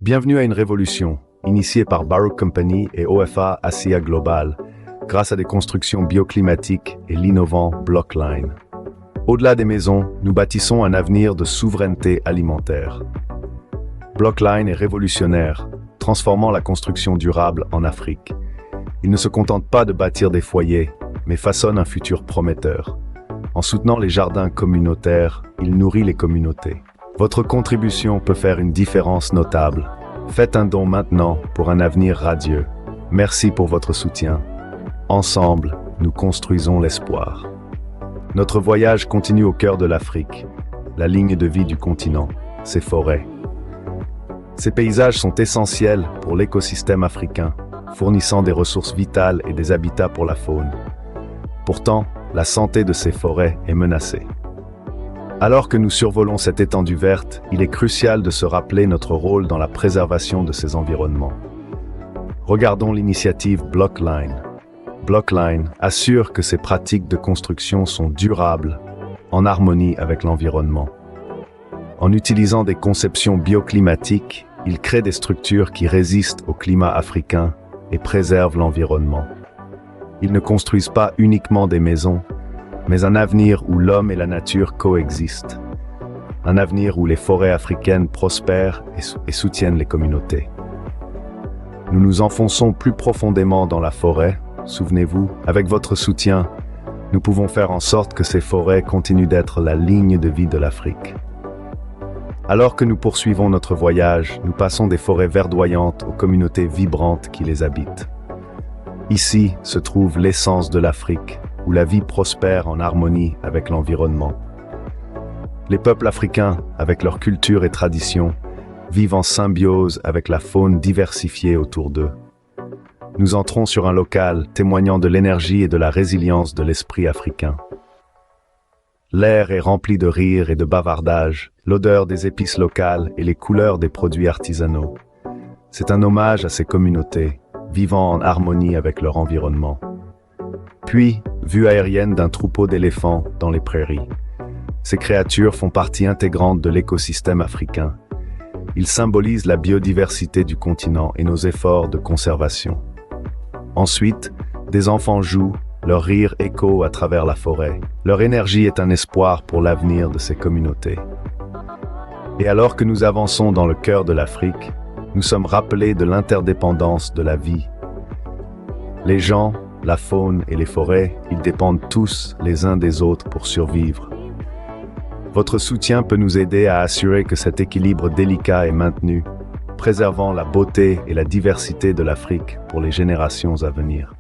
Bienvenue à une révolution, initiée par Baruch Company et OFA Asia Global, grâce à des constructions bioclimatiques et l'innovant Blockline. Au-delà des maisons, nous bâtissons un avenir de souveraineté alimentaire. Blockline est révolutionnaire, transformant la construction durable en Afrique. Il ne se contente pas de bâtir des foyers, mais façonne un futur prometteur. En soutenant les jardins communautaires, il nourrit les communautés. Votre contribution peut faire une différence notable. Faites un don maintenant pour un avenir radieux. Merci pour votre soutien. Ensemble, nous construisons l'espoir. Notre voyage continue au cœur de l'Afrique, la ligne de vie du continent, ses forêts. Ces paysages sont essentiels pour l'écosystème africain, fournissant des ressources vitales et des habitats pour la faune. Pourtant, la santé de ces forêts est menacée. Alors que nous survolons cette étendue verte, il est crucial de se rappeler notre rôle dans la préservation de ces environnements. Regardons l'initiative Blockline. Blockline assure que ces pratiques de construction sont durables, en harmonie avec l'environnement. En utilisant des conceptions bioclimatiques, il crée des structures qui résistent au climat africain et préservent l'environnement. Ils ne construisent pas uniquement des maisons, mais un avenir où l'homme et la nature coexistent. Un avenir où les forêts africaines prospèrent et soutiennent les communautés. Nous nous enfonçons plus profondément dans la forêt, souvenez-vous, avec votre soutien, nous pouvons faire en sorte que ces forêts continuent d'être la ligne de vie de l'Afrique. Alors que nous poursuivons notre voyage, nous passons des forêts verdoyantes aux communautés vibrantes qui les habitent. Ici se trouve l'essence de l'Afrique, où la vie prospère en harmonie avec l'environnement. Les peuples africains, avec leur culture et tradition, vivent en symbiose avec la faune diversifiée autour d'eux. Nous entrons sur un local témoignant de l'énergie et de la résilience de l'esprit africain. L'air est rempli de rires et de bavardages, l'odeur des épices locales et les couleurs des produits artisanaux. C'est un hommage à ces communautés, vivant en harmonie avec leur environnement. Puis, vue aérienne d'un troupeau d'éléphants dans les prairies. Ces créatures font partie intégrante de l'écosystème africain. Ils symbolisent la biodiversité du continent et nos efforts de conservation. Ensuite, des enfants jouent, leur rire écho à travers la forêt. Leur énergie est un espoir pour l'avenir de ces communautés. Et alors que nous avançons dans le cœur de l'Afrique, nous sommes rappelés de l'interdépendance de la vie. Les gens, la faune et les forêts, ils dépendent tous les uns des autres pour survivre. Votre soutien peut nous aider à assurer que cet équilibre délicat est maintenu, préservant la beauté et la diversité de l'Afrique pour les générations à venir.